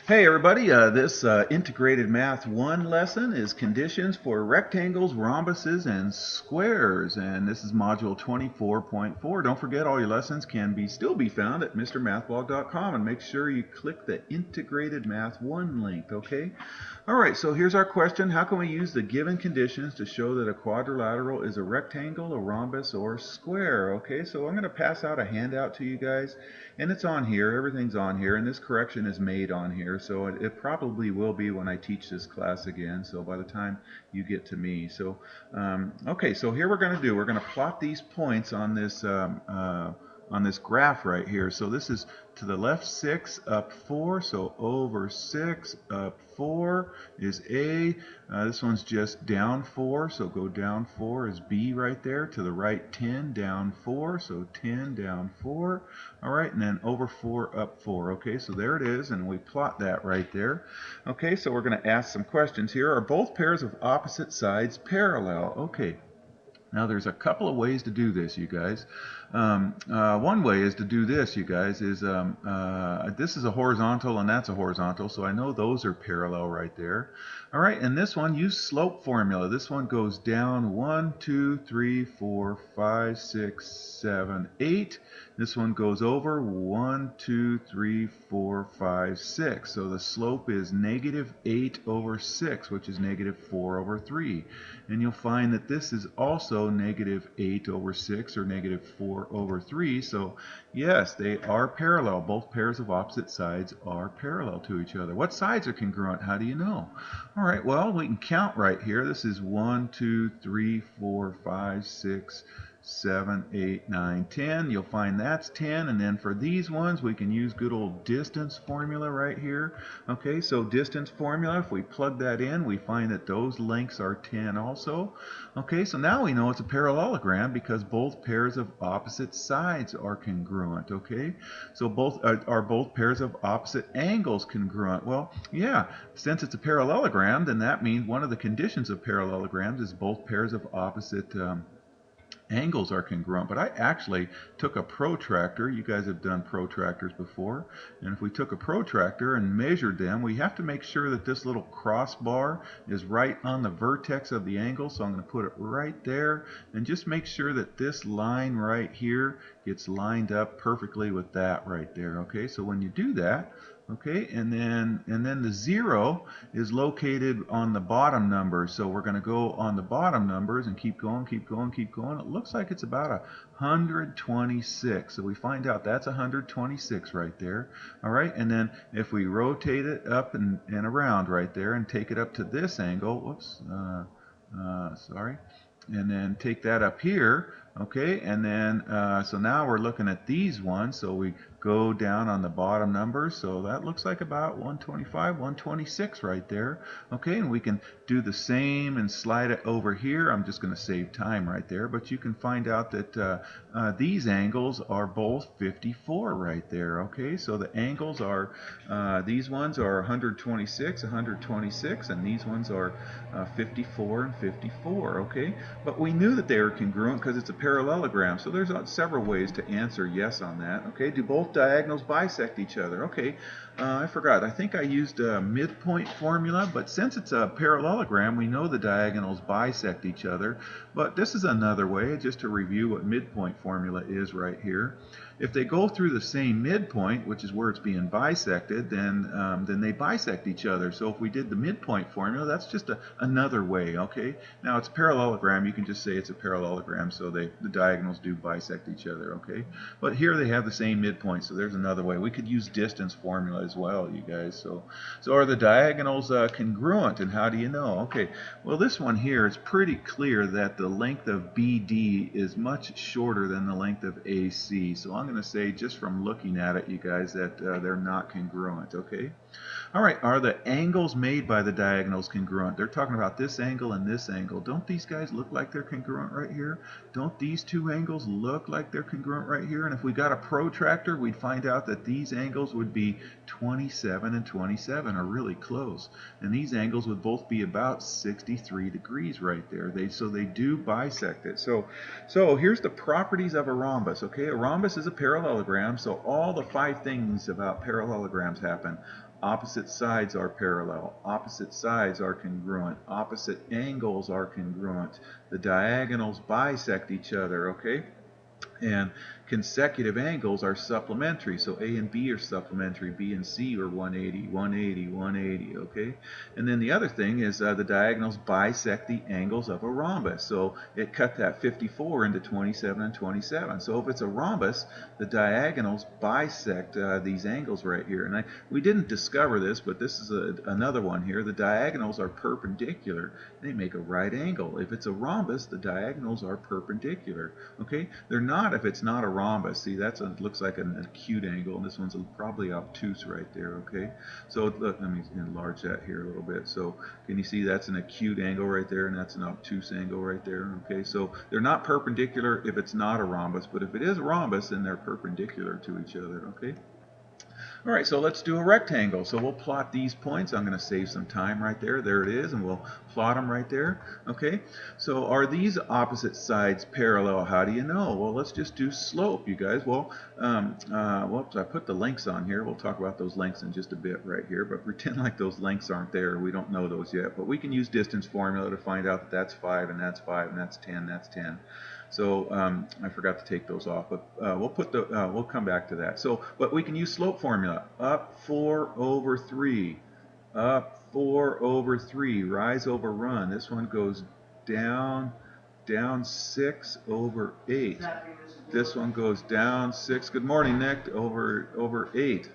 Hey everybody, this integrated math 1 lesson is conditions for rectangles, rhombuses, and squares, and this is module 24.4. Don't forget, all your lessons can still be found at Mrmathblog.com, and make sure you click the integrated math 1 link, okay? Alright, so here's our question. How can we use the given conditions to show that a quadrilateral is a rectangle, a rhombus, or a square? Okay, so I'm going to pass out a handout to you guys, and it's on here. Everything's on here, and this correction is made on here, so it probably will be when I teach this class again, so by the time you get to me. So okay, so here we're going to plot these points on this graph right here. So this is to the left 6, up 4, so over 6, up 4 is A. This one's just down 4, so go down 4 is B right there. To the right 10, down 4, so 10, down 4. All right, and then over 4, up 4. Okay, so there it is, and we plot that right there. Okay, so we're going to ask some questions here. Are both pairs of opposite sides parallel? Okay. Now there's a couple of ways to do this, you guys. One way is to do this, you guys, is this is a horizontal and that's a horizontal, so I know those are parallel right there. All right, and this one, use slope formula. This one goes down 1, 2, 3, 4, 5, 6, 7, 8. This one goes over 1, 2, 3, 4, 5, 6. So the slope is negative 8 over 6, which is negative 4 over 3. And you'll find that this is also negative 8 over 6 or negative 4 over 3. So yes, they are parallel. Both pairs of opposite sides are parallel to each other. What sides are congruent? How do you know? All right, well, we can count right here. This is 1, 2, 3, 4, 5, 6, 7, 8, 9, 10. You'll find that's 10. And then for these ones, we can use good old distance formula right here. Okay, so distance formula, if we plug that in, we find that those lengths are 10 also. Okay, so now we know it's a parallelogram because both pairs of opposite sides are congruent. Okay, so are both pairs of opposite angles congruent? Well, yeah, since it's a parallelogram, then that means one of the conditions of parallelograms is both pairs of opposite angles are congruent. But I actually took a protractor. You guys have done protractors before, and if we took a protractor and measured them, we have to make sure that this little crossbar is right on the vertex of the angle. So I'm going to put it right there, and just make sure that this line right here gets lined up perfectly with that right there. Okay, so when you do that, okay, and then the 0 is located on the bottom numbers. So we're going to go on the bottom numbers and keep going, keep going, keep going. It looks like it's about 126. So we find out that's 126 right there. All right, and then if we rotate it up and around right there and take it up to this angle, whoops, sorry, and then take that up here, okay, and then so now we're looking at these ones, so we go down on the bottom numbers, so that looks like about 125, 126 right there, okay, and we can do the same and slide it over here. I'm just going to save time right there, but you can find out that these angles are both 54 right there, okay, so the angles are, these ones are 126, 126, and these ones are 54 and 54, okay, but we knew that they were congruent because it's a parallelogram, so there's several ways to answer yes on that, okay. Do both diagonals bisect each other? Okay, I forgot. I think I used a midpoint formula, but since it's a parallelogram, we know the diagonals bisect each other. But this is another way, just to review what midpoint formula is right here. If they go through the same midpoint, which is where it's being bisected, then they bisect each other. So if we did the midpoint formula, that's just another way, okay? Now it's a parallelogram, you can just say it's a parallelogram, so the diagonals do bisect each other, okay? But here they have the same midpoint, so there's another way. We could use distance formula as well, you guys. So are the diagonals congruent, and how do you know? Okay, well this one here, it's pretty clear that the length of BD is much shorter than the length of AC. So I'm going to say, just from looking at it, you guys, that they're not congruent, okay? All right, are the angles made by the diagonals congruent? They're talking about this angle and this angle. Don't these guys look like they're congruent right here? Don't these two angles look like they're congruent right here? And if we got a protractor, we'd find out that these angles would be 27 and 27 are really close, and these angles would both be about 63 degrees right there. So they do bisect it. So here's the properties of a rhombus. Okay, a rhombus is a parallelogram, so all the 5 things about parallelograms happen. Opposite sides are parallel, opposite sides are congruent, opposite angles are congruent, the diagonals bisect each other, okay? And consecutive angles are supplementary. So A and B are supplementary. B and C are 180, 180, 180, okay? And then the other thing is the diagonals bisect the angles of a rhombus. So it cut that 54 into 27 and 27. So if it's a rhombus, the diagonals bisect these angles right here. And we didn't discover this, but this is another one here. The diagonals are perpendicular. They make a right angle. If it's a rhombus, the diagonals are perpendicular, okay? They're not if it's not a rhombus. See, looks like an acute angle, and this one's probably obtuse right there, okay? So look, let me enlarge that here a little bit. So can you see that's an acute angle right there, and that's an obtuse angle right there, okay? So they're not perpendicular if it's not a rhombus, but if it is a rhombus, then they're perpendicular to each other, okay? All right, so let's do a rectangle. So we'll plot these points. I'm going to save some time right there. There it is, and we'll plot them right there. Okay, so are these opposite sides parallel? How do you know? Well, let's just do slope, you guys. Well, whoops, I put the lengths on here. We'll talk about those lengths in just a bit right here, but pretend like those lengths aren't there. We don't know those yet, but we can use distance formula to find out that that's 5, and that's 5, and that's 10, that's 10. So I forgot to take those off, but we'll come back to that. So, but we can use slope formula. Up 4 over 3, up 4 over 3, rise over run. This one goes down 6 over 8. This one goes down 6. Good morning, Nick. Over 8.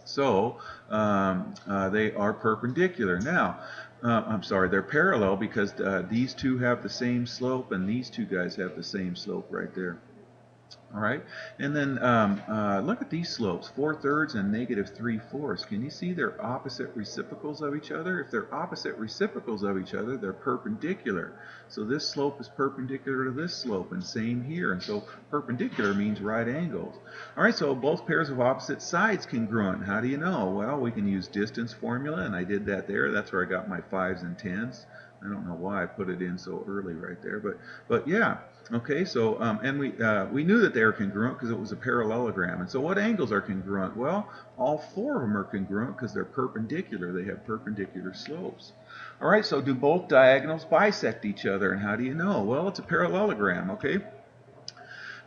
So they are perpendicular. Now, I'm sorry, they're parallel because these two have the same slope and these two guys have the same slope right there. All right, and then look at these slopes, 4/3 and -3/4. Can you see they're opposite reciprocals of each other? If they're opposite reciprocals of each other, they're perpendicular. So this slope is perpendicular to this slope, and same here. And so perpendicular means right angles. All right, so both pairs of opposite sides congruent. How do you know? Well, we can use distance formula, and I did that there. That's where I got my 5s and 10s. I don't know why I put it in so early right there, but yeah. Okay, so and we knew that they were congruent because it was a parallelogram. And so what angles are congruent? Well, all 4 of them are congruent because they're perpendicular. They have perpendicular slopes. All right, so do both diagonals bisect each other? And how do you know? Well, it's a parallelogram, okay?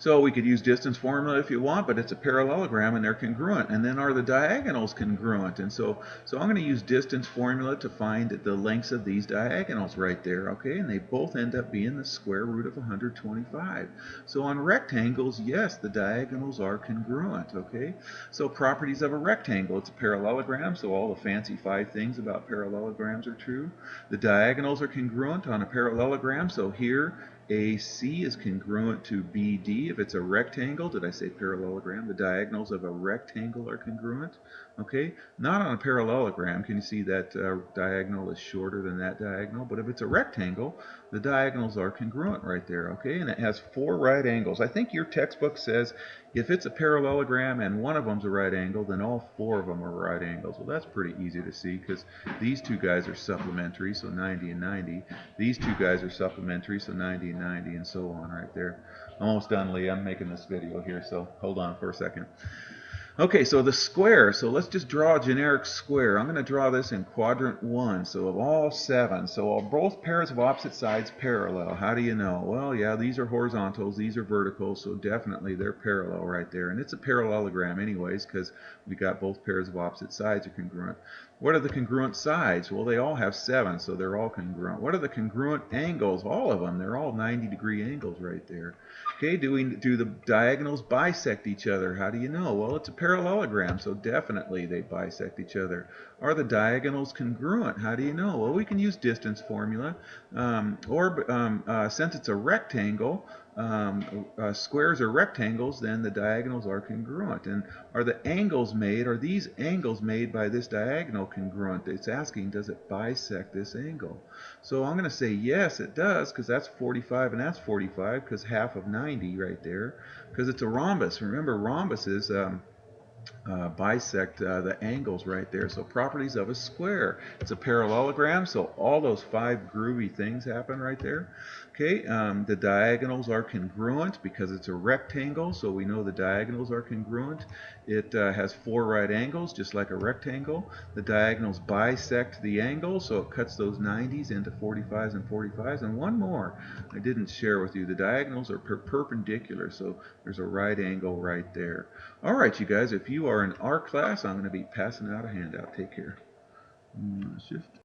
So we could use distance formula if you want, but it's a parallelogram and they're congruent. And then are the diagonals congruent? And so I'm going to use distance formula to find the lengths of these diagonals right there, okay? And they both end up being the square root of 125. So on rectangles, yes, the diagonals are congruent, okay? So properties of a rectangle, it's a parallelogram, so all the fancy 5 things about parallelograms are true. The diagonals are congruent on a parallelogram, so here AC is congruent to BD. If it's a rectangle, did I say parallelogram? The diagonals of a rectangle are congruent. Okay, not on a parallelogram. Can you see that diagonal is shorter than that diagonal? But if it's a rectangle, the diagonals are congruent right there. Okay, and it has 4 right angles. I think your textbook says if it's a parallelogram and one of them's a right angle, then all 4 of them are right angles. Well, that's pretty easy to see because these two guys are supplementary, so 90 and 90. These two guys are supplementary, so 90 and 90, and so on right there. Almost done, Lee. I'm making this video here, so hold on for a second. Okay, so the square. So let's just draw a generic square. I'm going to draw this in quadrant 1, so of all 7. So are both pairs of opposite sides parallel? How do you know? Well, yeah, these are horizontals, these are verticals, so definitely they're parallel right there. And it's a parallelogram anyways because we got both pairs of opposite sides are congruent. What are the congruent sides? Well, they all have 7, so they're all congruent. What are the congruent angles? All of them. They're all 90-degree angles right there. Okay, do the diagonals bisect each other? How do you know? Well, it's a parallelogram, so definitely they bisect each other. Are the diagonals congruent? How do you know? Well, we can use distance formula, since it's a rectangle, squares are rectangles, then the diagonals are congruent. And are the angles made, are these angles made by this diagonal congruent? It's asking, does it bisect this angle? So I'm going to say yes, it does, because that's 45 and that's 45, because half of 90 right there, because it's a rhombus. Remember, rhombuses, bisect the angles right there. So properties of a square. It's a parallelogram, so all those 5 groovy things happen right there. Okay, the diagonals are congruent because it's a rectangle, so we know the diagonals are congruent. It has 4 right angles, just like a rectangle. The diagonals bisect the angle, so it cuts those 90s into 45s and 45s. And one more I didn't share with you. The diagonals are perpendicular, so there's a right angle right there. All right, you guys, if you are in our class, I'm going to be passing out a handout. Take care. Shift.